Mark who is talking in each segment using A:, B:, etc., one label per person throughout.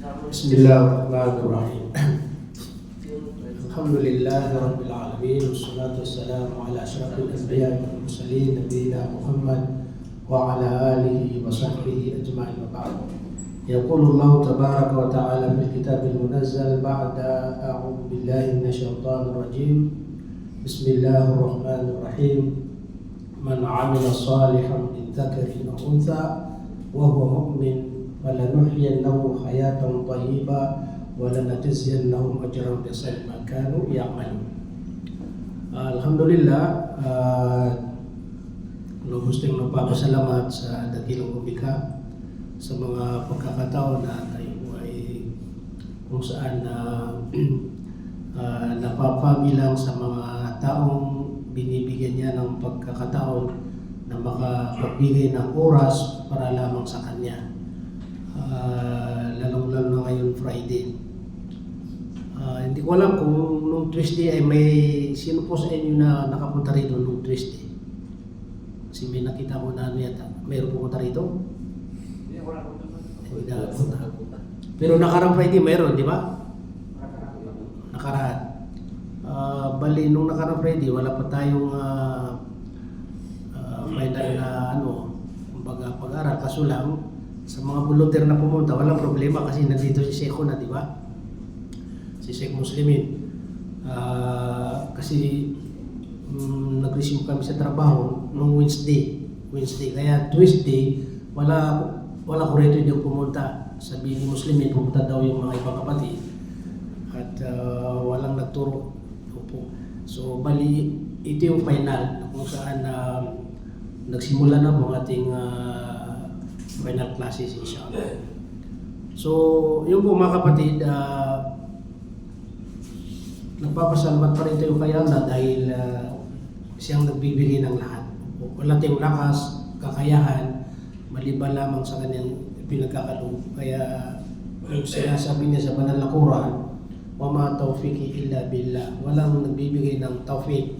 A: Bismillahirrahmanirrahim. Alhamdulillahi Rabbil Alamin. Wassalatu wassalamu ala asyrafil anbiya'i wal mursalin nabiyina Muhammad wa ala alihi wa sahbihi ajma'in wa ba'd. Yaqulu Allah tabaraka wa ta'ala fil kitabil munazzal ba'da a'udzu billahi minasyaitonir rajim. Bismillahirrahmanirrahim. Man 'amila shalihan min dzakarin aw untha wa huwa mu'min falanuhyiyannahu hayatan thayyibah wa lanajziyannahum ajrahum biahsani ma kanu ya'malun. Alhamdulillah, gustong magpapasalamat sa dakilang lumikha sa mga pagkakataon na tayo ay kung saan napapabilang sa mga taong binibigyan niya ng pagkakataon na makapagbigay ng oras para lamang sa Kanya. Lalong-lalo na ngayon Friday. Hindi ko alam kung nung Tuesday ay may sino po sa inyo na nakapunta rito nung Tuesday. Kasi may nakita ko na ano yata. Mayroon pumunta rito? Hindi, wala pumunta. Pero nakarang Friday mayroon, di ba? Nakaraan. Bali, nung nakarang Friday, wala pa tayong final na kumbaga pag-aral. Kaso lang, sa mga volunteer na pumunta, walang problema kasi nandito si Seko na, di ba? Si Sheikh Muslimin. Kasi nag-resume kami sa trabaho nung Wednesday. Kaya Tuesday, wala ko rito yung pumunta. Sabi ni Muslimin, pumunta daw yung mga ibang kapatid. At walang nagturo. So, bali, ito yung final kung saan nagsimula na po ang ating final classes inshallah. So, yung po mga kapatid, nagpapasalamat pa rin tayo kay Allah dahil siyang nagbibigay ng lahat. Wala tayong lakas, kakayahan, maliban lamang sa kanyang pinagkakaloob. Kaya yung sinasabi niya sa banal na Quran, wa ma tawfiqi illa billah. Walang nagbibigay ng tawfiq,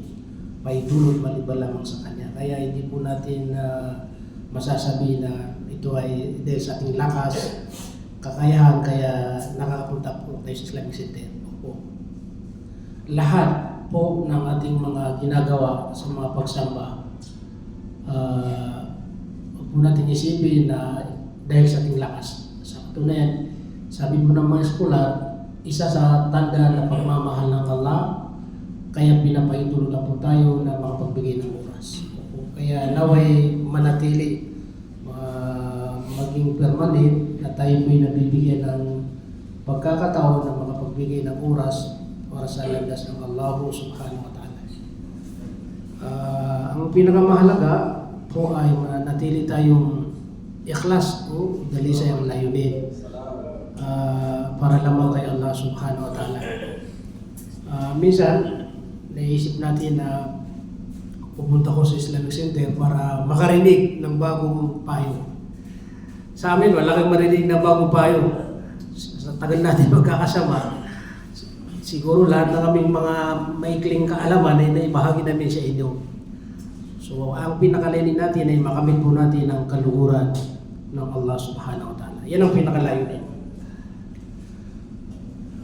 A: paidulot maliban lamang sa kanya. Kaya hindi po natin masasabi na ito ay dahil sa ating lakas, kakayahan, kaya nakakapunta po tayo sa Islamic Center. Lahat po ng ating mga ginagawa sa mga pagsamba, huwag po natin isipin na dahil sa ating lakas. Sa katunayan, sabi mo ng mga eskolar, isa sa tanda na pagmamahal ng Allah, kaya pinapaitulog na po tayo na makapagbigay ng oras. Kaya naway manatili, maging permanent na tayo po'y nabibigyan ng pagkakataon na makapagbigay ng oras para sa landas ng Allah subhanahu wa ta'ala. Ang pinakamahalaga po ay manatili tayong ikhlas o dalisay ang layunin para lamang kay Allah subhanahu wa ta'ala. Minsan, naisip natin na pupunta ko sa Islamic Center para makarinig ng bagong payo. Sa amin, wala kang marinig ng bagong payo. Sa tagal natin magkakasama, siguro lahat ng aming mga maikling kaalaman ay naibahagi namin sa inyo. So, ang pinakalayunin natin ay makamit po natin ang kaluhuran ng Allah subhanahu wa ta'ala. Yan ang pinakalayunin.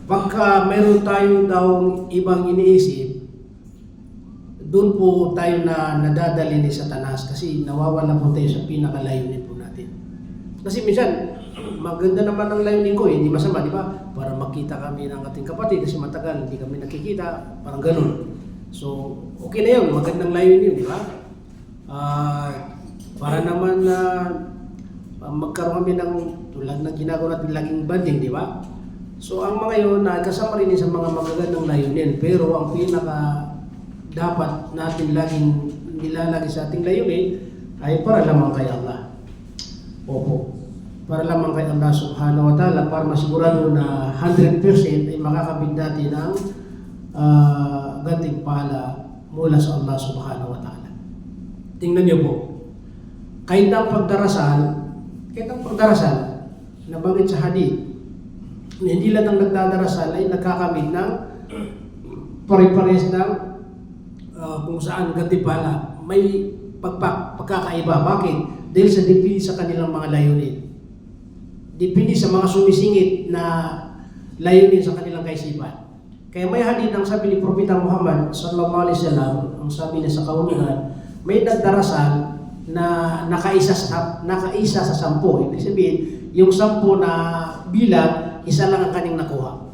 A: Pagka meron tayo daw ibang iniisip, doon po tayo na nadadali ni Satanas kasi nawawala po tayo sa pinakalayunin po natin. Kasi minsan, maganda naman ang layunin ko, hindi masama, di ba? Para makita kami ng ating kapatid kasi matagal, hindi kami nakikita, parang ganun. So, okay na yun, magandang layunin yun, di ba? Para naman magkaroon kami ng tulad ng ginagawa natin laging banding, di ba? So, ang mga yun, kasama rin sa mga magagandang layunin, pero ang pinaka dapat natin laging nilalagay sa ating layunin ay para lamang kay Allah. Opo. Para lamang kay Allah subhanahu wa ta'ala, para masigurado na 100% ay makakabit natin ang gantimpala mula sa Allah subhanahu wa ta'ala. Tingnan niyo po. Kahit ang pagdarasal, nabanggit sa hadith, hindi lang ang nagdadarasal ay nagkakamit ng pare-pares ng kung saan gantimpala. May pagkakaiba. Bakit? Dahil sa kanilang mga layunin. depende sa mga sumisingit na layunin sa kanilang kaisipan. Kaya may hadith ang sabi ni Propeta Muhammad sallallahu alaihi wasallam, ang sabi niya sa kahulugan, may nagdarasal na nakaisa sa 10. Ibig sabihin, yung 10 na bilang, isa lang ang kanyang nakuha.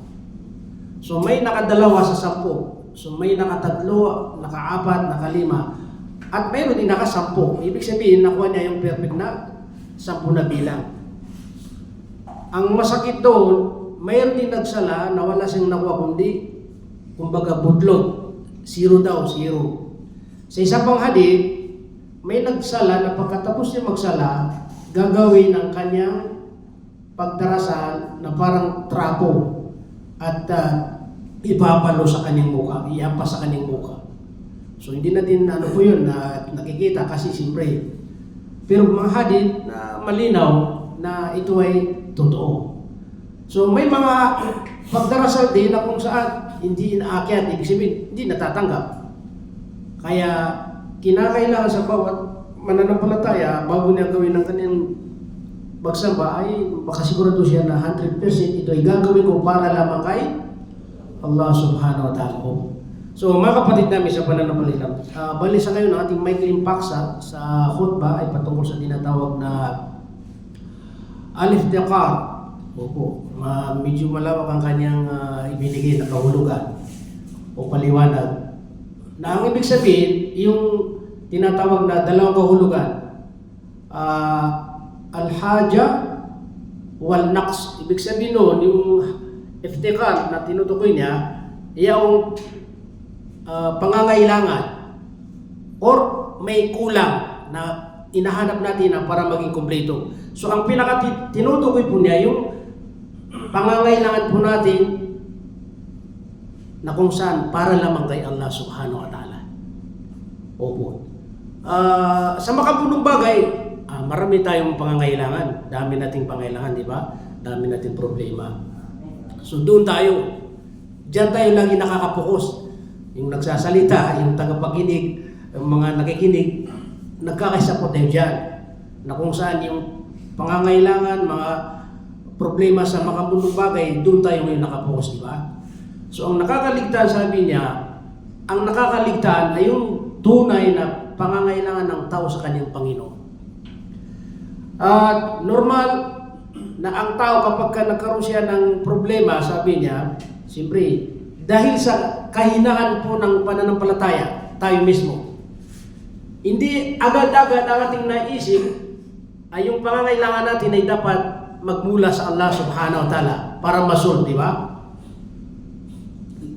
A: So may nakadalawa sa 10. So may nakatatlo, nakaapat, nakalima. At mayroon din naka-10. Ibig sabihin, nakuha niya yung perfect na 10 na bilang. Ang masakit doon, mayroon din nagsala na wala siyang nakuha kundi, kumbaga butlog. 0 daw, 0. Sa isa pang hadith, may nagsala na pagkatapos niya magsala, gagawin ang kanyang pagdarasal na parang trapo at ipapalo sa kanyang mukha, iampas sa kanyang mukha. So hindi natin po yun na nakikita kasi siyempre. Pero mga hadith na malinaw na ito ay totoo. So may mga pagdarasal din na kung saan hindi inaakyat, ibig sabihin hindi natatanggap. Kaya kinakailangan sa bawat mananampalataya bago niya gawin ang kanyang pagsamba ay makasigurado siya na 100% ito ay gagawin ko para lamang kay Allah subhanahu wa ta'ala. So mga kapatid namin sa pananampalataya, bali sa ngayon ang ating maikling paksa sa khutbah ay patungkol sa tinatawag na al-iftiqar. Opo, medyo malawak ang kanyang ibinigay na kahulugan o paliwanag. Na ang ibig sabihin, yung tinatawag na dalawang kahulugan, al-haja wal-naqs. Ibig sabihin nun, yung iftiqar na tinutukoy niya, yung pangangailangan or may kulang na inahanap natin na para maging kumpleto. So ang tinutukoy po niya, yung pangangailangan po natin na kung saan para lamang kay Allah subhanahu wa ta'ala. Opo. Sa makabunong bagay, marami tayong pangangailangan. Dami nating pangangailangan, di ba? Dami nating problema. So doon tayo. Diyan tayo lagi nakakapokus. Yung nagsasalita, yung tagapakinig, yung mga nakikinig, nagkakaisa po tayo dyan. Na kung saan yung pangangailangan, mga problema sa makabunong bagay, doon tayo ngayon nakapokus, di ba? So ang nakakaligtaan, sabi niya, ang nakakaligtaan ay yung tunay na pangangailangan ng tao sa kanyang Panginoon. At normal na ang tao kapag nagkaroon siya ng problema, sabi niya, siyempre, dahil sa kahinaan po ng pananampalataya, tayo mismo, hindi agad-agad ang ating naisip ay yung pangangailangan natin ay dapat magmula sa Allah subhanahu wa ta'ala para masolve, di ba?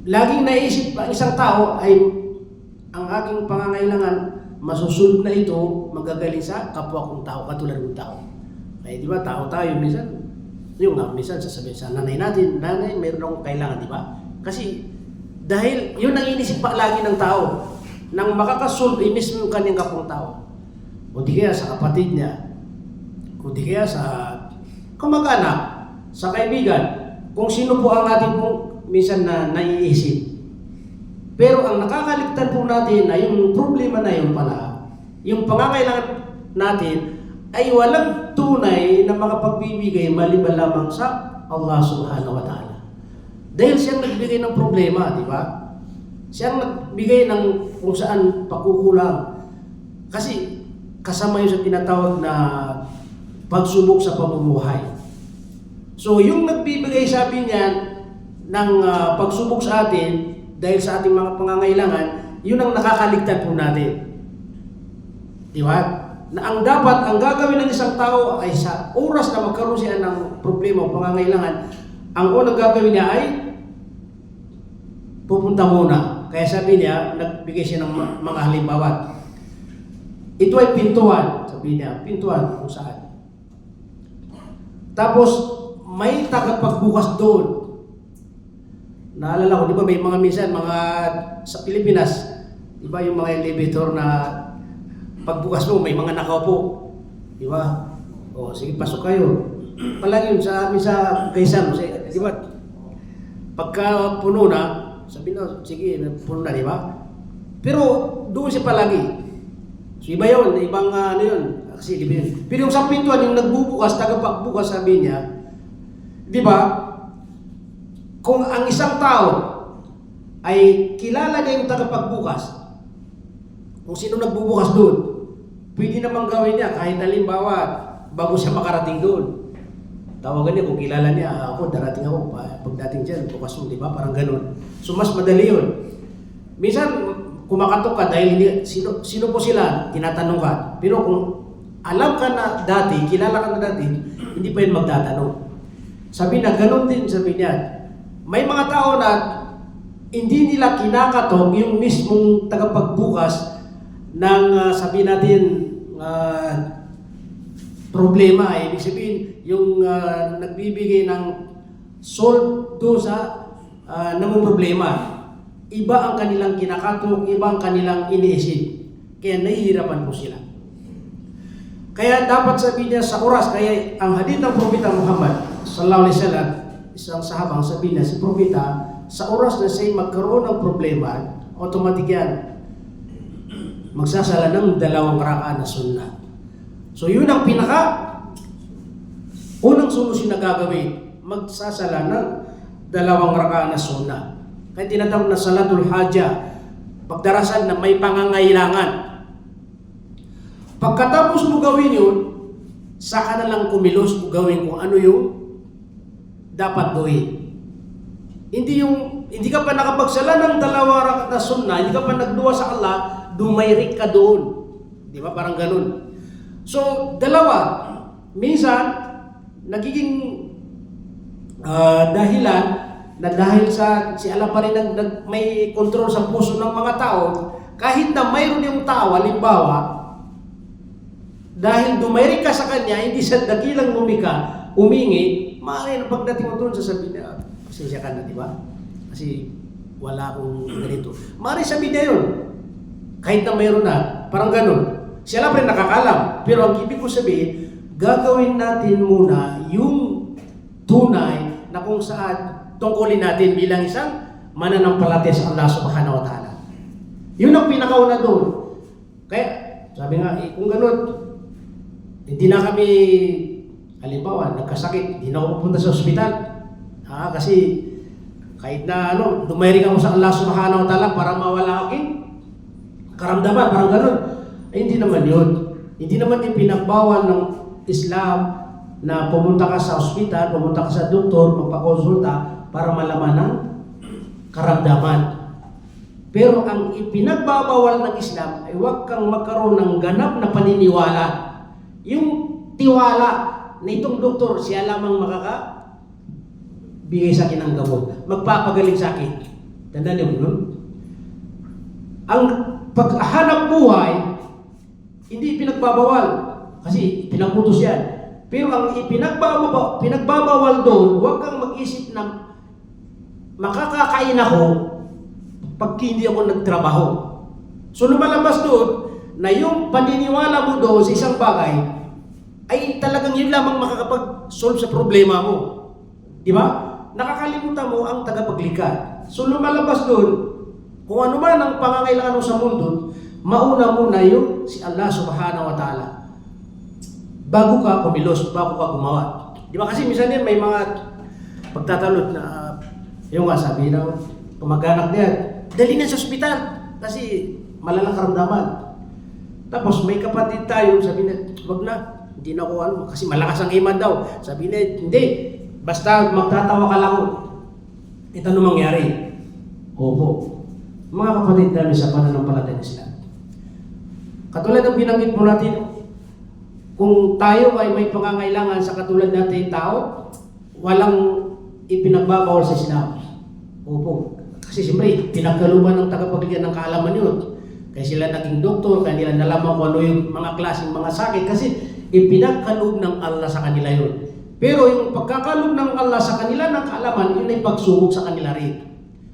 A: Laging naisip ang isang tao ay ang aking pangangailangan masusolve na ito magagaling sa kapwa kong tao, katulad ng tao. Kaya di ba, tao tayo, minsan, minsan sasabihin sa nanay natin, nanay, mayroon akong kailangan, di ba? Kasi dahil yun ang inisip pa lagi ng tao, nang makakasolve ay mismo yung kanyang kapwang tao. O di kaya sa kapatid niya, o di kaya sa kamag-anak, sa kaibigan, kung sino po ang ating pong minsan na naiisip. Pero ang nakakaligtan po natin ay yung problema na yun pala, yung pangangailangan natin ay walang tunay na makapagbibigay maliban lamang sa Allah subhanahu wa ta'ala. Dahil siyang nagbigay ng problema, di ba? Siyang nagbigay ng kung saan pakukulang. Kasi kasama yun sa tinatawag na pagsubok sa pamumuhay. So yung nagbibigay, sabi niya, ng pagsubok sa atin dahil sa ating mga pangangailangan, yun ang nakakaligtan po natin. Di ba? Na ang dapat, ang gagawin ng isang tao ay sa oras na magkaroon siya ng problema o pangangailangan, ang unang gagawin niya ay pupunta muna. Kaya sabi niya, nagbigay siya ng mga halimbawa. Ito ay pintuan, sabi niya, pintuan kung saan. Tapos, may tagapagbukas doon. Naalala ko, di ba may mga minsan, mga sa Pilipinas, di ba yung mga elevator na pagbukas mo, may mga nakaupo. Di ba? O, sige, pasok kayo. Palagi yun sa amin sa Quezon, di ba? Pagka puno na, sabi na, sige, puno na, di ba? Pero doon siya palagi. So iba yun, ibang ano yun. Kasi, pero yung sa pintuan, yung nagbubukas, tagapagbukas, sabi niya, Di ba? Kung ang isang tao ay kilala niya yung tagapagbukas, kung sino nagbubukas doon, pwede namang gawin niya kahit halimbawa bago siya makarating doon. Tawagan niya kung kilala niya, ako darating ako, pagdating dyan, bukas mo, di ba? Parang ganun. So mas madali yun. Minsan, kumakatok ka dahil sino po sila, tinatanong ka. Pero kung alam ka na dati, kilala ka na dati, hindi pa yun magtatanong. Sabi na, ganun din sabi niya. May mga tao na hindi nila kinakatok yung mismong tagapagbukas ng sabi natin problema. Ibig sabihin, yung nagbibigay ng solve doon sa namang problema. Iba ang kanilang kinakatok, iba ang kanilang iniisip. Kaya nahihirapan po sila. Kaya dapat sabi niya sa oras, kaya ang hadith ng Propeta Muhammad sallallahu alaihi wasallam, isang sahabang sabi niya, si Propeta, sa oras na siya magkaroon ng problema, automatic yan, magsasala ng 2 rakaat na sunnah. So yun ang unang solusyon na gagawin, magsasala ng 2 rakaat na sunnah. Kaya tinatawag na salatul haja, pagdarasan na may pangangailangan. Pagkatapos mo gawin yun, saka na lang kumilos o gawin kung ano yung dapat gawin. Hindi ka pa nakapagsala ng 2 rakaat na sunnah, hindi ka pa nagduwa sa Allah, dumayrik ka doon. Di ba? Parang ganun. So, dalawa. Minsan, nagiging dahilan na dahil si Allah pa rin may control sa puso ng mga tao, kahit na mayroon yung tao, halimbawa, dahil dumayrik ka sa kanya, hindi sa dakilang umingi, maaari na pagdating mo doon, sasabihin niya, pasensya ka na, di ba? Kasi wala akong ganito. Maaari sabihin niya yun. Kahit na mayroon na, parang ganun. Siya lang pa rin nakakalam. Pero ang ibig ko sabihin, gagawin natin muna yung tunay na kung saan tungkulin natin bilang isang mananampalataya sa Allah subhanahu wa ta'ala. Yun ang pinakauna doon. Kaya, sabi nga, kung ganun, hindi na kami, halimbawa, nagkasakit, hindi na ako pupunta sa ospital. Kasi kahit na dumayrik ako sa Allah subhanahu wa ta'ala para mawala aking karamdaman, parang ganun. Ay, hindi naman yun. Hindi naman ipinagbawal ng Islam na pumunta ka sa ospital, pumunta ka sa doktor, magpakonsulta para malaman ng karamdaman. Pero ang ipinagbabawal ng Islam ay huwag kang magkaroon ng ganap na paniniwala. Yung tiwala na itong doktor, siya lamang makakabigay sa akin ng gamot, magpapagaling sa akin. Tandaan niyo nun? Ang paghahanap buhay, hindi pinagbabawal kasi pinagputos yan. Pero ang pinagbabawal doon, huwag kang mag-isip na makakakain ako pag hindi ako nagtrabaho. So lumalabas doon na yung paniniwala mo doon sa isang bagay ay talagang yun lamang makakapag-solve sa problema mo. Di ba? Nakakalimutan mo ang tagapaglikha. So lumalabas doon, kung ano man ang pangangailangan mo sa mundo, mauna muna yung si Allah subhanahu wa ta'ala. Bago ka kumilos, bago ka gumawa. Di ba kasi minsan yan may mga pagtatalot na yung nga sabi na pamag-anak niya, dali na sa ospital kasi malalang karamdaman. Tapos may kapatid tayo, sabi niya, wag na, hindi na ako kasi malakas ang iman daw. Sabi niya, hindi, basta magtatawa ka lang. Ito ano mangyari? Opo. Mga kapatid namin sa pananampalataya ng Islam. Katulad ng binanggit mo natin, kung tayo ay may pangangailangan sa katulad natin tao, walang ipinagbabawal sa Islam. Opo. Kasi siyempre, pinagkaluban ng tagapagligyan ng kaalaman yun. Kaya sila naging doktor, kaya nila nalaman kung ano yung mga klaseng mga sakit. Kasi ipinagkaloob ng Allah sa kanila yun. Pero yung pagkakaloob ng Allah sa kanila ng kaalaman, yun ay pagsubok sa kanila rin.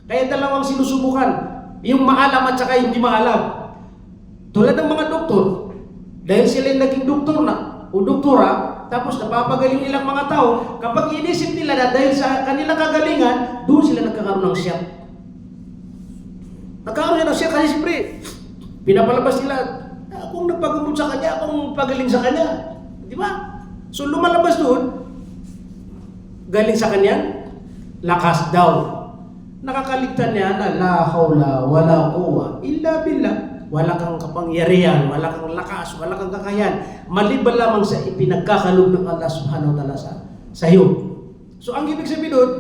A: Kaya dalawang sinusubukan. Yung maalam at saka hindi maalam. Tulad ng mga doktor, dahil sila yung naging doktor na o doktora, tapos napapagaling nilang mga tao, kapag inisip nila na dahil sa kanilang kagalingan, doon sila nagkakaroon ng shock. Nagkakaroon ng shock kasi siyempre, pinapalabas nila, akong nagpagamot sa kanya, akong pagaling sa kanya. Di ba? So lumalabas doon, galing sa kanyang lakas daw. Nakakaligtan niya na la hawla wala quwwa illa billah. Wala kang kapangyarihan, wala kang lakas, wala kang kakayahan, maliban lamang sa ipinagkakalob ng Allah subhanahu wa ta'ala sa iyo. So ang ibig sabihin doon,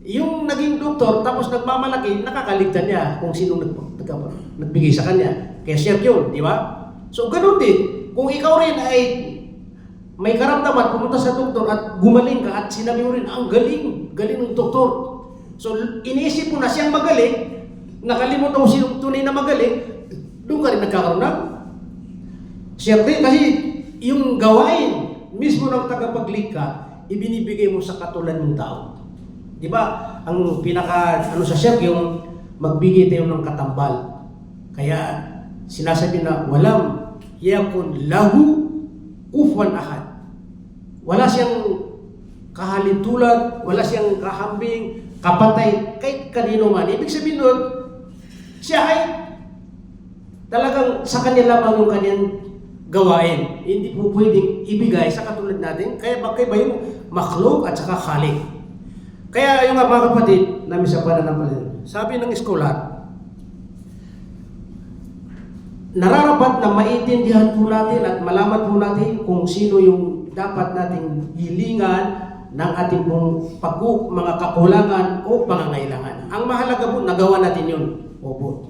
A: yung naging doktor tapos nagmamalaki, nakakaligtan niya kung sino nagbigay sa kanya. Kaya share yun, di ba? So ganun din, kung ikaw rin ay may karamdaman, pumunta sa doktor at gumaling ka at sinabi mo rin, ang galing ng doktor. So iniisip mo na siyang magaling, nakalimutan mo siyang tunay na magaling, doon ka rin nagkakaroon ng syempre kasi yung gawain mismo ng tagapaglikha, ibinibigay mo sa katulad ng tao. Di ba? Ang pinaka, sa syempre, yung magbigay tayo ng katambal. Kaya sinasabi na, walam yakun lahu kufuwan ahad. Wala siyang kahalintulad, wala siyang kahambing, kapatay, kahit kanino man. Ibig sabihin nun, siya ay talagang sa kanya lamang yung kanyang gawain. Hindi po pwedeng ibigay sa katulad natin. Kaya magkaiba yung makhluk at saka khalik. Kaya yung mga kapatid namin sa pananampalataya, sabi ng eskolar, nararapat na maintindihan po natin at malaman po natin kung sino yung dapat nating hilingan ng ating pong mga kakulangan o pangangailangan. Ang mahalaga po, nagawa natin yun. Opo.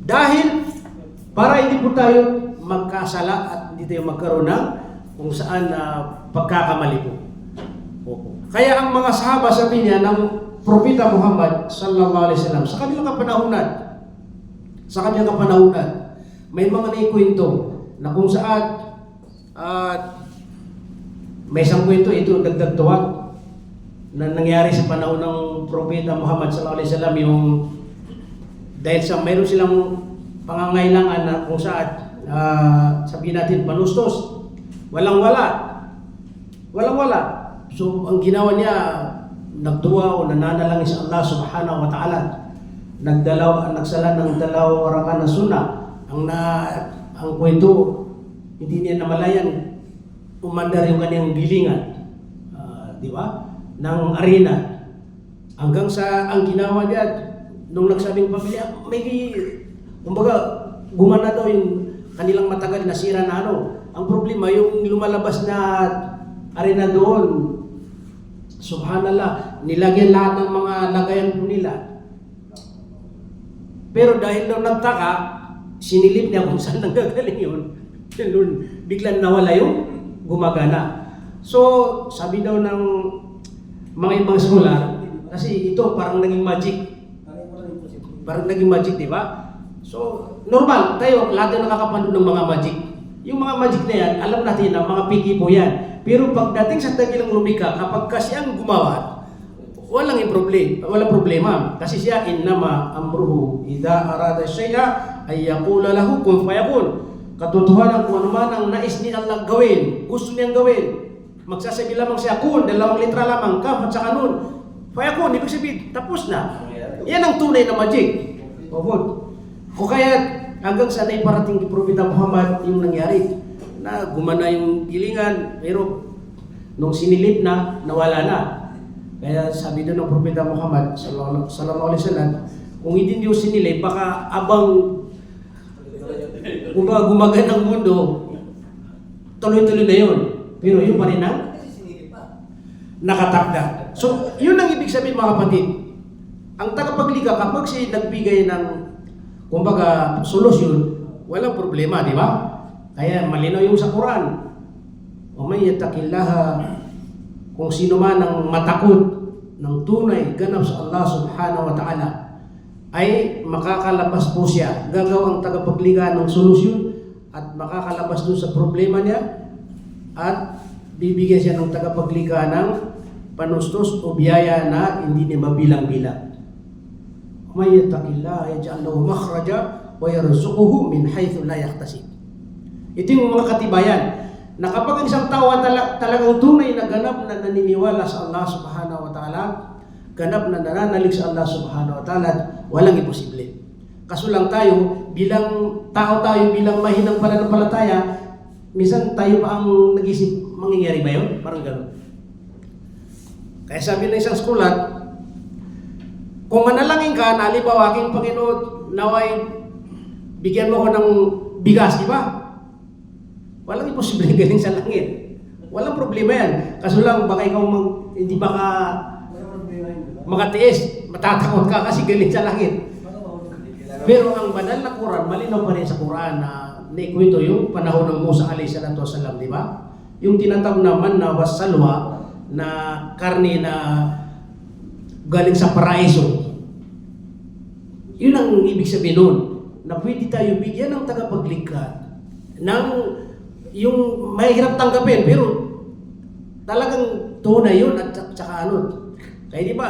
A: Dahil para hindi po tayo magkasala at hindi tayo magkaroon ng kung saan pagkakamali po. Opo. Kaya ang mga sahaba, sabi niya ng Propeta Muhammad sallallahu alaihi wasallam sa kanilang kapanahunan, may mga naikwento na kung saan may isang kwento, ito dagdag tuwag na nangyari sa panahon ng Propeta Muhammad sallallahu alaihi wasallam, yung dahil sa mayroon silang pangangailangan na kung saan sabihin natin panustos, walang-wala. So ang ginawa niya, nagduwa o nananalangin sa Allah subhanahu wa ta'ala, nagsala ng 2 rakaat na sunnah. Ang kwento, hindi niya namalayan, umandar yung kanyang gilingan, di ba, ng arena. Hanggang sa ang ginawa niya, nung nagsabing pamilya, kumbaga, gumana daw yung kanilang matagal na sira na ano. Ang problema, yung lumalabas na arena doon, subhanallah, nilagyan lahat ng mga lagayan po nila. Pero dahil daw nagtaka, sinilip niya kung saan nanggagaling yun. Doon, biglang nawala yung gumagana. So, sabi daw ng mga ibang scholar, kasi ito parang naging magic. Di ba? So, normal, tayo, lahat na nakakapanood ng mga magic. Yung mga magic na yan, alam natin na mga piki po yan. Pero pagdating sa dakilang lumika, kapag kasi ang gumawa, walang problema. Kasi siya, innama amruhu, idha arada shay'a, ay yaqula lahu kun fayakun. Katotohanan kung ano man ang nais ni Allah gawin, gusto niyang gawin, magsasabi lamang siya, kun, 2 litra lamang, kaf at saka nun, fayakun, ibig sabihin, tapos na. Yan ang tunay na magic. Opo. O kaya hanggang sa naiparating kay Propeta Muhammad yung nangyari na gumana yung gilingan, pero nung sinilip na, nawala na. Kaya sabi doon ng Propeta Muhammad sallallahu alaihi wasallam, kung hindi niyo sinilip, baka abang gumagan ng mundo, tuloy-tuloy na yun. Pero yun pa rin ang nakatakda. So, yun ang ibig sabihin mga kapatid. Ang tagapaglikha, kapag siya nagbigay ng kumbaga solusyon, walang problema, di ba? Kaya malinaw yung sa Quran. O may yattaqillaha, kung sino man ang matakot ng tunay, ganap sa Allah subhanahu wa ta'ala, ay makakalabas po siya. Gagawa ang tagapaglikha ng solusyon at makakalabas dun sa problema niya at bibigyan siya ng tagapaglikha ng panustos o biyaya na hindi niya mabilang-bilang. May yattaqillaha yaj'al lahu makhraja wa yarzuquhu min haythu la yahtasib. Ito yung mga katibayan na kapag isang tao talagang tunay na ganap na naniniwala sa Allah subhanahu wa ta'ala, ganap na nananalig sa Allah subhanahu wa ta'ala, walang imposible. Kaso lang tayo, bilang tao tayo, bilang mahinang pananampalataya, minsan tayo pa ang nag-isip, mangyayari ba yun? Parang gano'n. Kaya sabi ng isang skulat, kung manalangin ka, nalibaw aking Panginoon, naway bigyan mo ko ng bigas, di ba? Walang imposible galing sa langit. Walang problema yan. Kaso lang, baka ikaw hindi baka makatiis, matatakot ka kasi galing sa langit. Pero ang banal na Quran, malinaw pa rin sa Quran na naikwento yung panahon ng Musa alayhi salatu wasalam, di ba? Yung tinatawag naman na wasalwa na karne na galing sa paraiso. Yun ang ibig sabihin nun, na pwede tayo bigyan ng tagapaglikha ng yung mahirap tanggapin, pero talagang tunay yun at saka ano. Kaya di ba,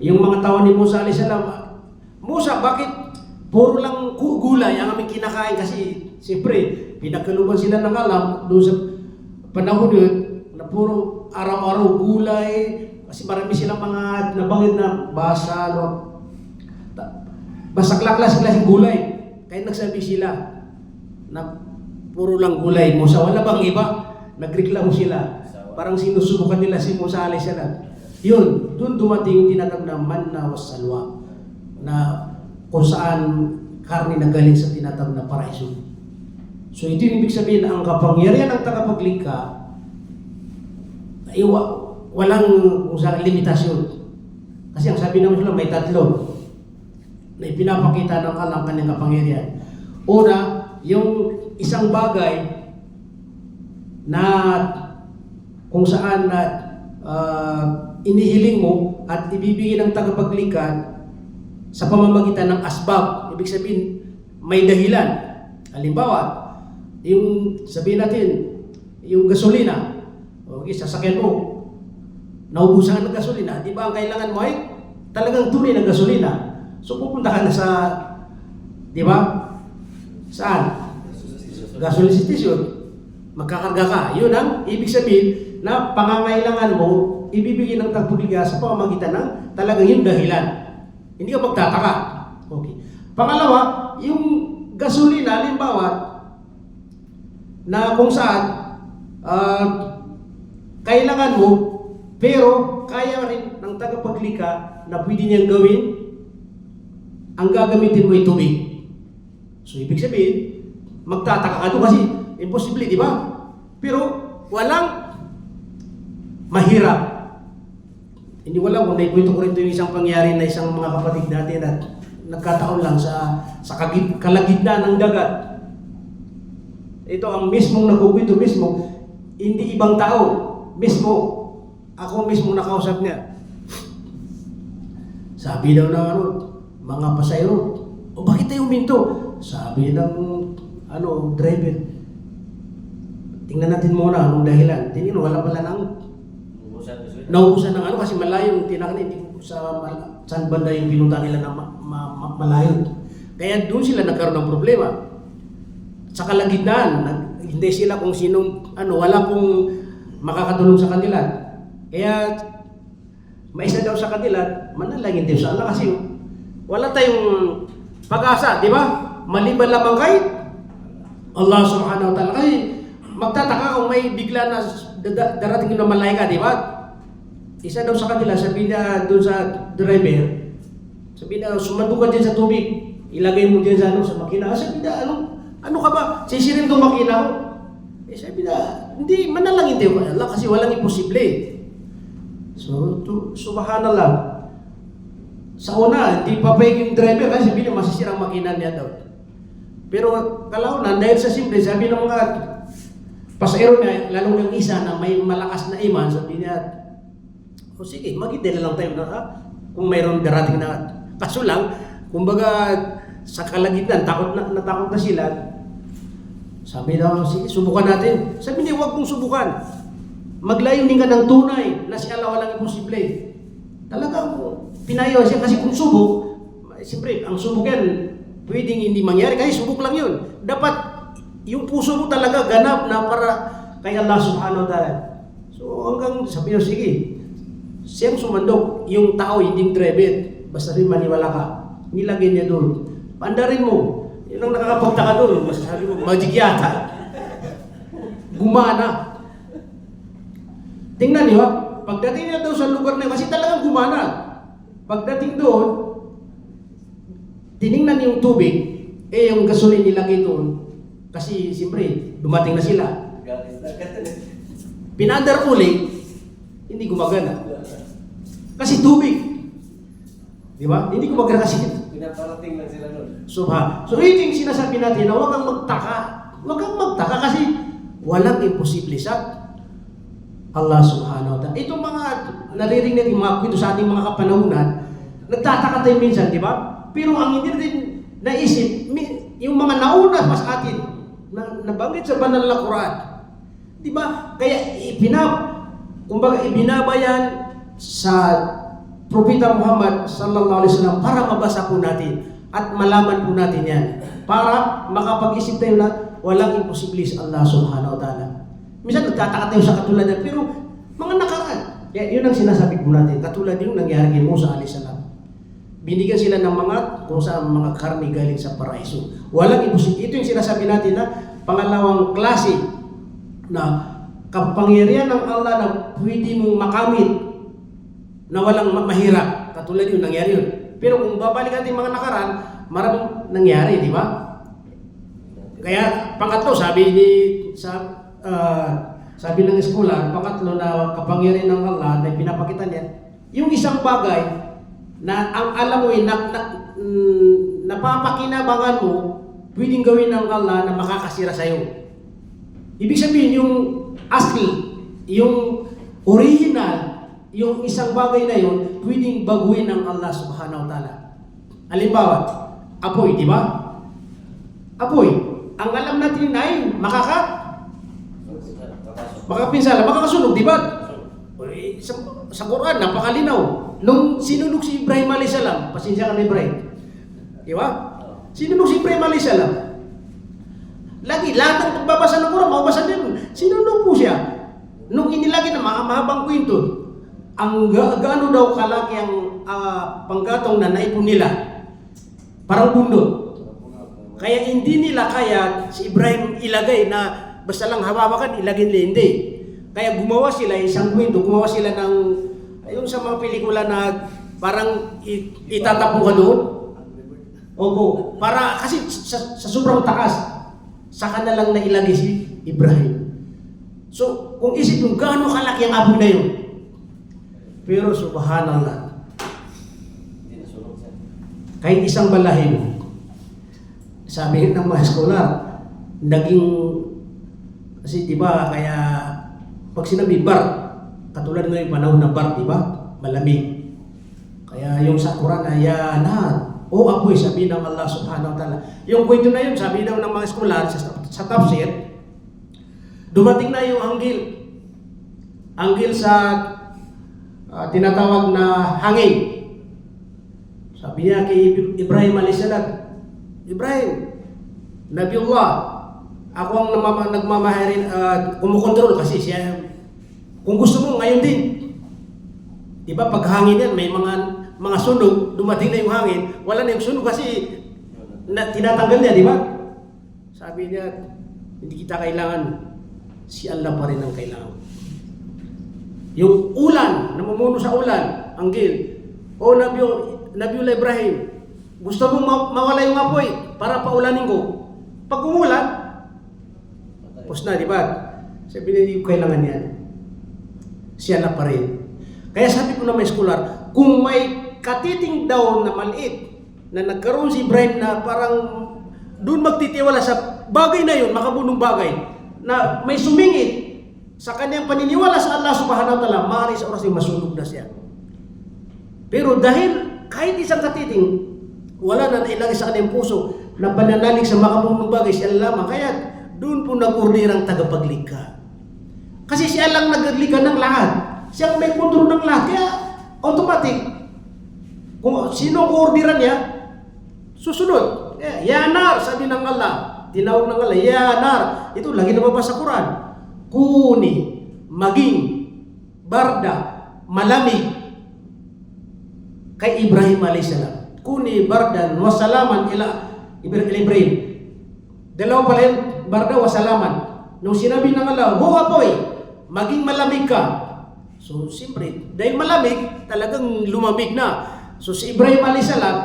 A: yung mga tao ni Musa alayhi salam, Musa, bakit puro lang gulay ang aming kinakain? Kasi siyempre, pinagkaluban sila ng alam doon sa panahon yun na puro araw-araw gulay kasi marami silang mga nabanggit na basal o basta klaseng gulay. Kaya nagsabi sila na puro lang gulay. Musa, wala bang iba? Nagreklamo sila. Parang sinusubukan nila si Musa alayhi salam. Yun, doon dumating yung tinatawag na manna was salwa na kung saan karne na galing sa tinatawag na paraiso. So ito yung ibig sabihin, ang kapangyarihan ng tagapaglikha ay walang limitasyon. Kasi ang sabi naman sila, may tatlo na ipinapakita ng alam kanyang kapangyarihan. Una, yung isang bagay na kung saan na inihiling mo at ibibigay ng tagapaglikha sa pamamagitan ng asbab. Ibig sabihin, may dahilan. Halimbawa, yung sabihin natin, yung gasolina. Okay, sasakyan mo, naubusan ng gasolina. Di ba ang kailangan mo ay talagang tunay na gasolina? So pupunta ka na sa, di ba? Saan? Gasoline station. Magkakarga ka. Yun ang ibig sabihin na pangangailangan mo, ibibigay ng tagapaglikha sa pamamagitan ng talagang yung dahilan. Hindi ka magtataka. Okay. Pangalawa, yung gasolina, halimbawa, na kung saan kailangan mo, pero kaya rin ng tagapaglikha na pwede niyang gawin, ang gagamitin mo ay tubig. So, ibig sabihin, magtataka ka doon kasi imposible, di ba? Pero walang mahirap. Hindi wala kung naikwento ko rin ito yung isang pangyari na isang mga kapatid natin at nagkataon lang sa kalagitnaan ng dagat. Ito ang mismong nagkukwento mismo, hindi ibang tao, mismo, ako mismo nakausap niya. Sabi daw ng mga pasayro, o bakit tayo huminto? Sabi ng driver, tingnan natin muna anong dahilan. Tingnan, wala pala nang naubusan ng kasi malayo yung tinakanin, hindi sa saan banda yung pinunta nila na malayo. Kaya doon sila nagkaroon ng problema. Sa kalagitnaan, hindi sila kung sinong, wala pong makakatulong sa kanila. Kaya, maisa daw sa kanila, manalangin din sa Allah kasi wala tayong pag-asa, di ba? Maliban lamang kay Allah subhanahu wa ta'ala. Kasi magtataka kung may bigla na darating na malaika, di ba? Isa daw sa kanila, sabi niya doon sa driver, sabi niya, sumandong ka dyan sa tubig, ilagay mo dyan sa makina. Sabi niya, ano ka ba? Sisirin itong makina ko. Sabi niya, hindi, manalangin tayo kay Allah kasi walang imposible. So, subhanallah. Sa una, hindi papayag yung driver kasi sabi niya, masisira ang makina niya daw. Pero kalaunan, dahil sa simple, sabi ng mga pasahero niya, lalo yung isa na may malakas na iman, sabi niya, o sige, magintay na lang tayo na kung mayroon darating na. Kaso lang, kumbaga sa kalagitnaan, natakot na sila. Sabi daw, sige, subukan natin. Sabi niya, huwag mong subukan. Maglayunin ka ng tunay na si Allah walang imposible. Talagang pinayo siya kasi kung subok, siyempre, ang subok yan, pwedeng hindi mangyari kasi subok lang yun. Dapat yung puso mo talaga ganap na para kay Allah subhanahu wa ta'ala. So hanggang sabi niya, sige, siyang sumandok, yung tao hindi driver, basta rin maniwala ka, nilagay niya doon. Pandarin mo, yun ang nakakapagtaka doon, masasabi mo, magic yata. gumana. Tingnan niyo, pagdating niya daw sa lugar na yun, kasi talagang gumana. Pagdating doon, tiningnan yung tubig, yung gasolin nilagay doon, kasi siyempre, dumating na sila. Pinandar uli, hindi gumagana. Kasi tubig. Di ba? Hindi gumagana kasi.
B: Pinaparating lang sila nun.
A: So ito yung sinasabi natin na huwag kang magtaka. Huwag kang magtaka kasi walang imposible sa Allah subhanahu wa ta'ala. Itong mga naririnig natin, mga kwento sa ating mga kapanahunan, nagtataka tayo minsan, di ba? Pero ang hindi natin naisip, yung mga nauna pa sa atin, nabanggit sa banal na Quran, di ba? Kaya ibinabayan sa Propeta Muhammad sallallahu alaihi wasallam para mabasa po natin at malaman po natin yan. Para makapag-isip tayo na walang imposible sa Allah subhanahu wa ta'ala. Minsan nagtataka tayo sa katulad yan, pero mga nakaraan. Yun ang sinasabi po natin, katulad yung nangyari kay Musa alayhi salam. Binigyan sila ng kung saan mga karne galing sa paraiso. Walang imposible. Ito yung sinasabi natin na pangalawang klase na kapangyarihan ng Allah na pwede mong makamit na walang mahirap. Katulad yun, nangyari yun. Pero kung babalik natin mga nakaraan, maraming nangyari, di ba? Kaya pangatlo, sabi ng eskola, pangatlo na kapangyarihan ng Allah na pinapakita niya, yung isang bagay na ang alam mo napapakinabangan mo, pwedeng gawin ng Allah na makakasira sa'yo. Ibig sabihin, yung asli, yung original, yung isang bagay na yun, pwedeng baguhin ng Allah subhanahu wa ta'ala. Halimbawa, apoy, di ba? Apoy, ang alam natin ay makapinsala, makakasunog, di ba? Sa Quran, napakalinaw. Nung sinunog si Ibrahim alayhis salam, pasensya ka na Ibrahim. Di ba? Sinunog si Ibrahim alayhis salam. Lagi, lahat ng pagbabasa ng Quran, mababasa din. Sinunog po siya. Nung inilagay na mahabang kwento, ang gaano daw kalaki ang panggatong na naipon nila. Parang bundok. Kaya hindi nila kaya si Ibrahim ilagay na basta lang hawakan, ilagay nila, hindi. Kaya gumawa sila, isang kwento, gumawa sila ng, yung sa mga pelikula na parang itatapo ka doon. Opo, para, kasi sa sobrang takas, saka na lang na ilagay si Ibrahim. So, kung isip yung gaano kalaki ang apoy na yun. Pero subhanallah, kahit isang balahin, sabi ng mga eskolar, naging, kasi diba, kaya pag sinabi bar, katulad ng panahon na bar, diba, malamig. Kaya yung sa Quran ay o apoy, sabi ng Allah subhanahu wa ta'ala. Yung kwento na yun, sabi daw ng mga eskolar sa tafsir, dumating na yung anghel sa tinatawag na hangin. Sabi niya kay Ibrahim alayhis salam, Ibrahim, Nabiullah, ako ang nagmamaharin, kumukontrol kasi siya. Kung gusto mo, ngayon din. Diba, pag hangin yan, may mga sunog, dumating na yung hangin, wala na yung sunog kasi tinatanggal niya, di ba? Sabi niya, hindi kita kailangan, si Allah pa rin ang kailangan. Yung ulan, namumuno sa ulan, anghel, o Nabiullah Ibrahim, gusto mong mawala yung apoy para paulanin ko. Pag umulan, pos na, di ba? Sabi niya, hindi ko kailangan yan. Siya na pa rin. Kaya sabi ko na may eskolar, kung may katiting daw na maliit, na nagkaroon si Ibrahim na parang doon magtitiwala sa bagay na yun, makabunong bagay, na may sumingit sa kanyang paniniwala sa Allah subhanahu wa ta'ala, maaari sa oras yung masunog na siya. Pero dahil kahit isang katiting, wala na nailagay sa kanyang puso na pananalig sa makabunong bagay, siya lamang. Kaya doon po nag-order ang tagapaglikha. Kasi siya lang naglikha ng lahat. Siya may kontrol ng lahat. Kaya automatic, kung sino ang orderan niya, susunod. Yanar, sabi ng Allah. Tinawag ng Allah, Yanar. Ito, lagi nababasa sa Quran. Kuni, maging, barda, malamig, kay Ibrahim alayhis salam. Kuni, bardan, wasalaman ila Ibrahim. Dalawa pala yun, barda, wasalaman. Nung sinabi ng Allah, "Ho apoy, maging malamig ka." So, siyempre, dahil malamig, talagang lumamig na. So, si Ibrahim alayhisalam,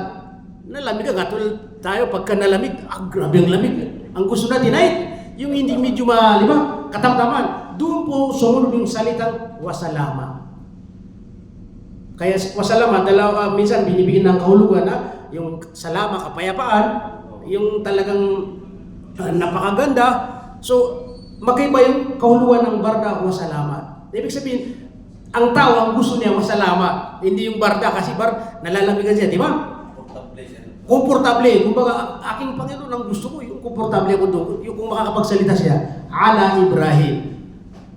A: nalamig ka. Katulad tayo, pagka nalamig, grabe ang lamig. Ang gusto natin ay, yung hindi medyo katamtaman. Doon po sumunod yung salitang wasalama. Kaya wasalama, minsan binibigyan ng kahulugan na yung salama, kapayapaan, yung talagang napakaganda. So, magkaiba yung kahulugan ng barda o salama. Ibig sabihin, ang tao ang gusto niya wasalama, hindi yung barda kasi nalalamigan siya, di ba? Komportable. Kumbaga, aking Panginoon ang gusto ko, yung komportable ako doon, yung kung makakapagsalita siya, ala Ibrahim.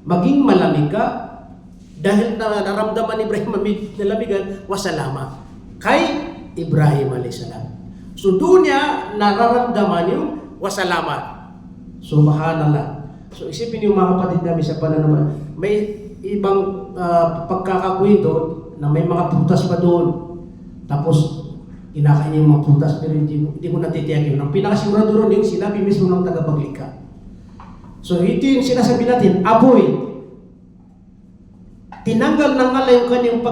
A: Maging malamig ka, dahil naramdaman ni Ibrahim nalamigan, wasalama. Kay Ibrahim alayhisalam. So doon niya nararamdaman yung wasalamat. Subhanallah. So isipin niyo mga kapatid namin sa pananaman, may ibang pagkakakwento na may mga prutas pa doon. Tapos kinakain niya yung mga prutas pero hindi mo natitiyak yun. Ang pinakasigurado ron yung sinabi mismo ng tagapaglikha. So ito yung sinasabi natin, apoy. Tinanggal ng Allah yung kanyang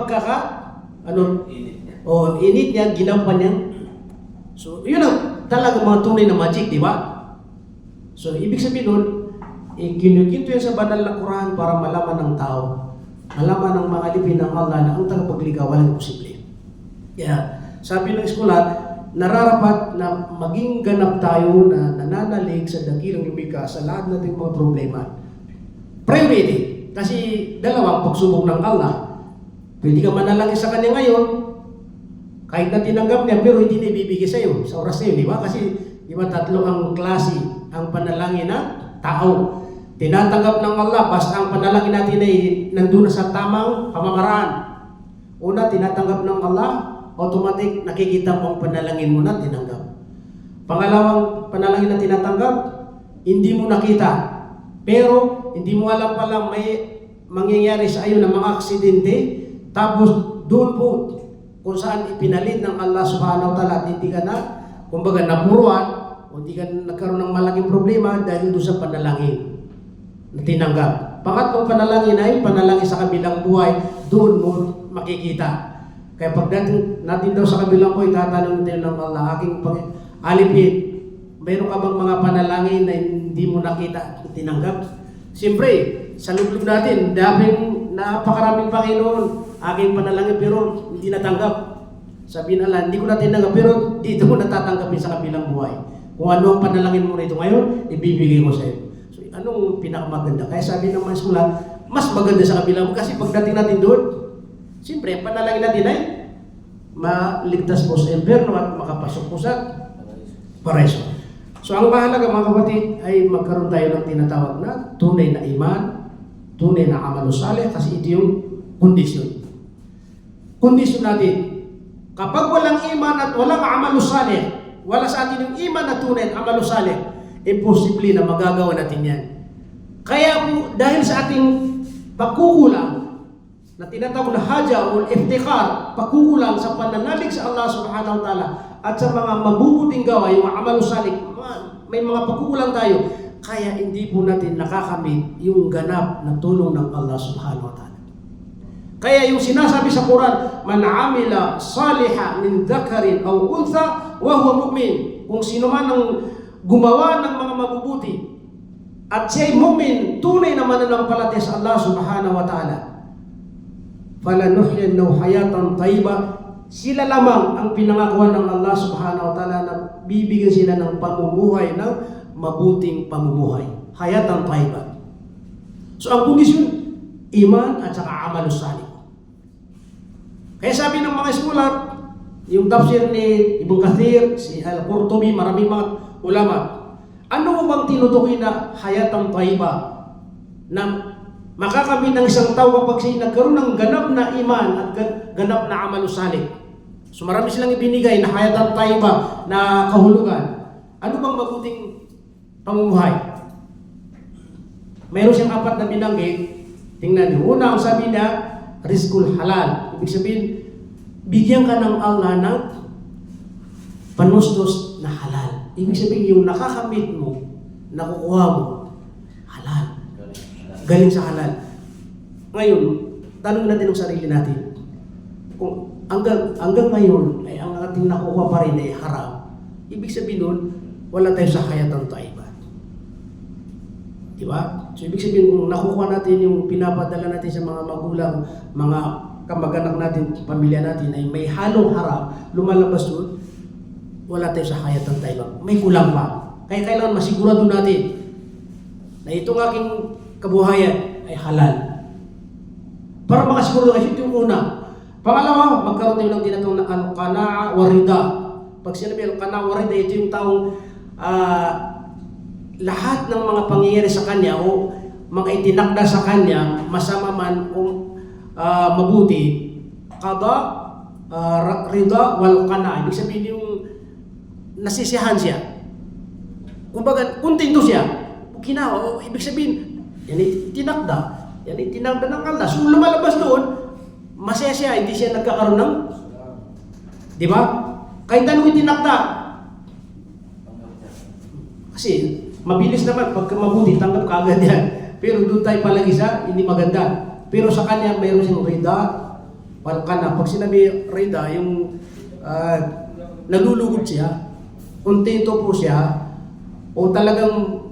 A: init niya, ginawa niya. So, yun ang talaga mga tunay na magic, di ba? So, ibig sabihin nun, kinukinto yan sa banal na Quran para malaman ng tao, malaman ng mga lipin ng Allah na ang tagapaglikha walang posible. Kaya, sabi ng eskulat, nararapat na maging ganap tayo na nananalig sa dakilang lumikha sa lahat nating mga problema. Priority. Kasi dalawang pagsubok ng Allah. Pwede ka manalangin sa Kanya ngayon, kahit na tinanggap niya, pero hindi na ibibigay sa iyo, sa oras na yun, di ba? Kasi, di ba, tatlo ang klase, ang panalangin ng tao. Tinatanggap ng Allah, basta ang panalangin natin ay nandun na sa tamang pamamaraan. Una, tinatanggap ng Allah, automatic, nakikita mo ang panalangin mo na tinanggap. Pangalawang panalangin na tinatanggap, hindi mo nakita. Pero, hindi mo alam pala may mangyayari sa iyo ng mga aksidente, tapos doon po, kung saan ipinalit ng Allah subhanahu wa ta'ala at hindi ka na, kumbaga napuruan, o hindi ka nagkaroon ng malaking problema dahil doon sa panalangin na tinanggap. Pangatlong panalangin ay panalangin sa kabilang buhay, doon mo makikita. Kaya pagdating natin daw sa kabilang buhay, tatanong tayo ng Allah, aking alipin, mayroon ka bang mga panalangin na hindi mo nakita, tinanggap? Siyempre, sa loob natin, napakaraming Panginoon, aking panalangin pero hindi natanggap. Sabihin Allah, hindi ko na tinanggap pero dito mo natatanggapin sa kabilang buhay. Kung ano ang panalangin mo rito ngayon, ibibigay ko sa iyo. So, anong pinakamaganda? Kaya sabi ng mga eskulat, mas maganda sa kabilang buhay. Kasi pagdating natin doon, siyempre, panalangin natin ay maligtas po sa impyerno at makapasok po sa paraiso. So ang mahalaga mga kapatid ay magkaroon tayo ng tinatawag na tunay na iman, tunay na amal saleh, kasi ito yung kondisyon. Kondisyon natin, kapag walang iman at walang amal saleh, wala sa atin yung iman na tunay at amal saleh, imposible na magagawa natin yan. Kaya dahil sa ating pagkukulang na tinatawag na haja o iftikhar, pagkukulang sa pananalig sa Allah subhanahu wa ta'ala at sa mga mabubuting gawa, yung amal saleh, may mga pagkukulang tayo, kaya hindi po natin nakakamit yung ganap na tulong ng Allah subhanahu wa ta'ala. Kaya yung sinasabi sa Quran, man amila saliha min dhakarin aw untha wa huwa mu'min. Kung sino man ang gumawa ng mga mabubuti at siya'y mu'min, tunay na mananampalataya sa Allah subhanahu wa ta'ala, falanuhyiyannahu hayatan tayyiba, sila lamang ang pinangakuan ng Allah subhanahu wa ta'ala na bibigyan sila ng pamumuhay, ng mabuting pamumuhay. Hayatan tayyiba. So ang kondisyon, iman at saka amal salih. Kaya sabi ng mga eskulat, yung tafsir ni Ibn Kathir, si Al-Qurtubi, maraming mga ulama, ano mo bang tinutukoy na hayatan tayyiba na makakamit ng isang tao kapag siya nagkaroon ng ganap na iman at ganap na amal salih? So marami silang ibinigay na hayatan tayyiba na kahulugan. Ano bang mabuting pamumuhay? Mayroon siyang 4 na binanggit. Tingnan niyo. Una, ang sabi niya, rizqul halal. Ibig sabihin, bigyan ka ng Allah ng panustos na halal. Ibig sabihin, yung nakakamit mo, nakukuha mo, halal. galing sa halal. Ngayon, tanong natin ang sarili natin. Kung hanggang ngayon ay ang ating nakuha pa rin ay haram, ibig sabihin nun, wala tayo sa hayatan taibat. Diba? So ibig sabihin kung nakukuha natin yung pinapadala natin sa mga magulang, mga kamag-anak natin, pamilya natin ay may halong haram, lumalabas doon, wala tayo sa hayatan taibat. May kulang pa. Kaya kailangan masigurado natin na itong aking kabuhayan ay halal. Para makasigurado kasi ito yung una. Pangalawa, magkaroon tayo ng tinatawag na al-qana'a wa rida. Pag sinabi al-qana'a wa rida, ito yung taong lahat ng mga pangyayari sa kanya o mga itinakda sa kanya, masama man o mabuti, qada, rida, wal qana'a. Ibig sabihin yung nasisiyahan siya. Kumbaga, kontento siya. Ginawa, ibig sabihin, yan itinakda. Yan itinakda ng Allah. So lumalabas doon, masaya siya, hindi siya nagkakaroon ng, di ba? Kahit anong itinakda. Kasi, mabilis naman, pagka mabuti, tanggap ka agad yan. Pero doon tayo palagi sa, hindi maganda. Pero sa kanya, mayroon siyang rida, wal qana. Pag sinabi rida, yung nalulugod siya, kontento po siya, o talagang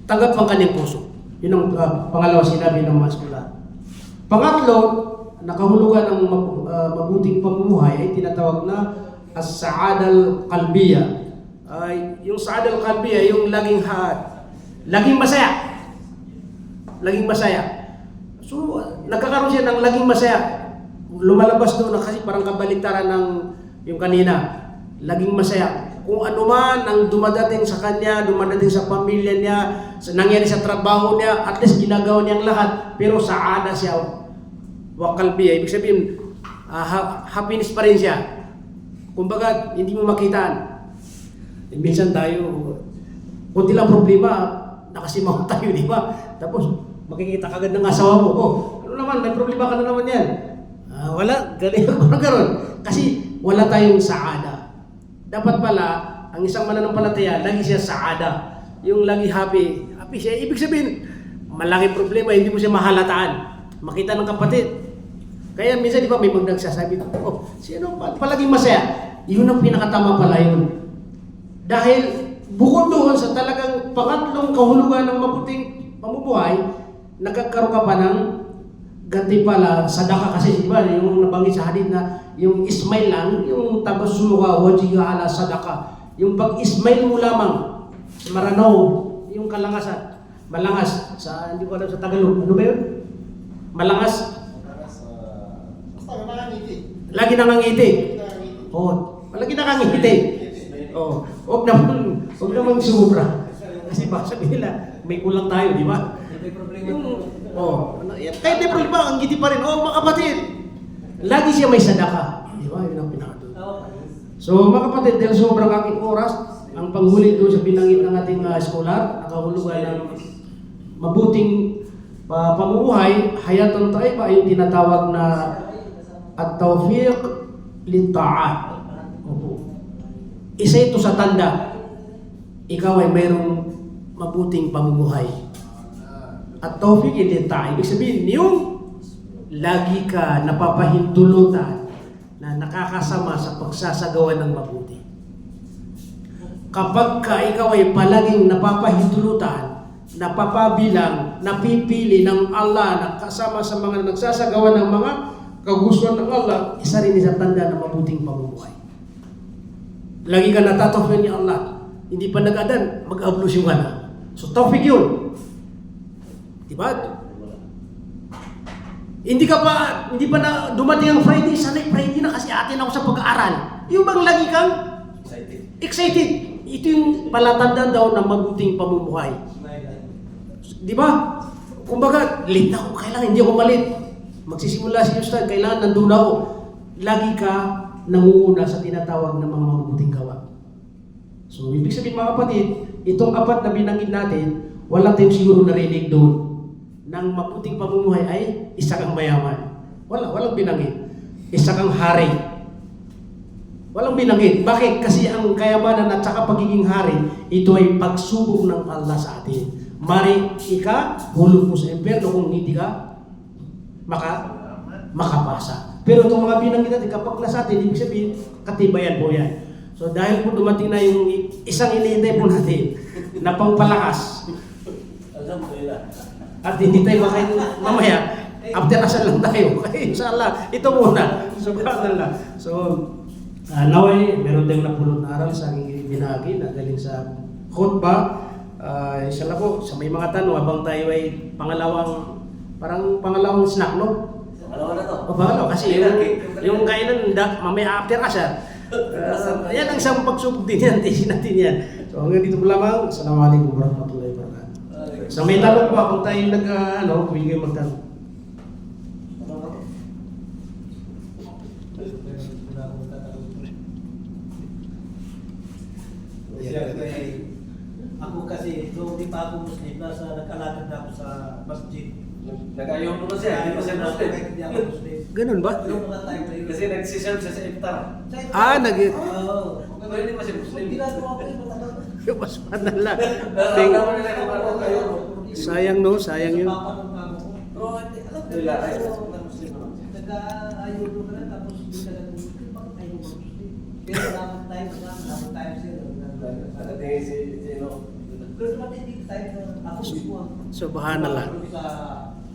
A: tanggap ang kanyang puso. Yun ang pangalawa sinabi ng mga eskular. Pangatlo, nakahulugan ng mabuting pamumuhay ay tinatawag na as-sa'ada al-qalbiyya. Yung sa'ada al-qalbiyya, yung laging masaya. Laging masaya. So, nagkakaroon siya ng laging masaya. Lumalabas doon na kasi parang kabaliktaran ng yung kanina. Laging masaya. Kung ano man ang dumadating sa kanya, dumadating sa pamilya niya, nangyari sa trabaho niya, at least ginagawa niyang lahat, pero saada siya, wakalbi. Ibig sabihin, happiness pa rin siya. Kumbaga, hindi mo makitaan. Minsan tayo, kunti lang problema, nakasimaw tayo, di ba? Tapos, makikita kagad ng asawa mo, oh, ano naman, may problema ka na naman yan. Wala, galing ako na karon. Kasi, wala tayong saada. Dapat pala, ang isang mananampalataya, lagi siya saada. Yung lagi happy siya. Ibig sabihin, malaking problema, hindi mo siya mahalataan. Makita ng kapatid. Kaya minsan, di ba, may nagsasabi, oh, sino palaging masaya? Yun ang pinakatama pala yun. Dahil, bukod doon sa talagang pangatlong kahulugan ng mabuting pamumuhay, nagkakaroon ka pa ng gantimpala, sadaka kasi, di ba, yung nabanggit sa hadith na yung ismail lang, yung tabassumuka wajhiha ala sadaka. Yung pag-ismail mo lamang, maranaw, yung kalangasan, malangas, sa, hindi ko alam sa Tagalog, ano ba yun? Malangas?
B: Basta nakangiti.
A: Lagi nakangiti. Oo, lagi nakangiti. Oo, huwag naman sumubra. Kasi baka sabihin nila, may kulang tayo, di ba?
C: May problema.
A: Kahit may problema, ang ngiti pa rin. Oh, mga kapatid, lagi siya may sadaka. Di ba? Yun ang pinakatulog. So, mga kapatid, dahil sobrang aking oras, ang panghuli doon sa binanggit ng ating scholar, nakahulugan ng mabuting pamumuhay, hayatun taiba ay tinatawag na at-tawfiq lit-ta'at. Isa ito sa tanda, ikaw ay mayroong mabuting pamumuhay. At-tawfiq lit-ta'at. Ibig sabihin, yung lagi ka napapahintulutan na nakakasama sa pagsasagawa ng mabuti. Kapag ka ikaw ay palaging napapahintulutan, napapabilang, napipili ng Allah na kasama sa mga nagsasagawa ng mga kagustuhan ng Allah, isa rin isang tanda ng mabuting pamumuhay. Lagi ka natatawfiq ni Allah, hindi pa nag-adan, mag-ablusyon ka na. So tawfiq yun. Diba? Hindi pa na dumating ang Friday, sanay Friday na kasi atin ako sa pag-aaral. Yung bang lagi kang excited. Ito yung palatandaan daw ng mabuting pamumuhay. Di ba? Kumbaga, late na ako, kailangan hindi ako malit. Magsisimula si Ustad, kailangan nandun ako. Lagi ka nangunguna sa tinatawag ng mga mabuting gawa. So, ibig sabihin mga kapatid, itong apat na binanggit natin, wala tayong siguro narinig doon. Nang mabuting pamumuhay ay isa kang mayaman. Walang binanggit. Isa kang hari. Walang binanggit. Bakit? Kasi ang kayamanan at saka pagiging hari, ito ay pagsubok ng Allah sa atin. Mari ika hulog mo sa impyerno kung hindi ka makapasa. Pero itong mga binanggit natin, kapag nasa atin, ibig sabihin, katibayan po yan. So dahil po dumating na yung isang inihintay po natin na pangpalakas.
C: Alhamdulillah.
A: At hindi tayo makain mamaya, after asal lang tayo. Kaya inshallah, ito muna. Subhanallah. So, naway, meron tayong napulot na aral sa aking binahagi na galing sa khutbah. Inshallah po, sa may mga tanong, habang tayo ay pangalawang snack, no?
C: Alawa na to.
A: O pangalaw, kasi yung kainan, mamaya after asal. Yan ang isang pagsubok din yan, tisin natin yan. So hanggang dito po lamang. Assalamualaikum warahmatullahi wabarakatuh. Sa may tanong po, kung tayo pwede kayo magtanong.
D: Ako kasi, nung di pa ako Muslim, nag-alagad na ako sa masjid.
C: Nag-ayaw mo na siya, hindi pa siya Muslim.
D: Hindi ako Muslim.
A: Ganun ba?
D: Yung mga time na yun.
C: Kasi nagsiserve siya sa iftar.
D: Oo.
C: Pero hindi pa siya Muslim.
D: Ginagawa ko yung matagal na.
A: Mas panala.
C: Nararamdaman nila kung ano kayo.
A: Sayang no, sayang yun.
D: Papanong pa ako.
C: Oo, hindi. Alhamdulillah, ayaw mo na Muslim naman.
D: Nag-ayaw ko na lang, tapos hindi ka lang Muslim. Bakit ayaw mo Muslim? Pero naman time sila.
C: Nakatingin si Gino.
D: Pero naman hindi time na ako mismo.
A: Subhanallah.
D: Sa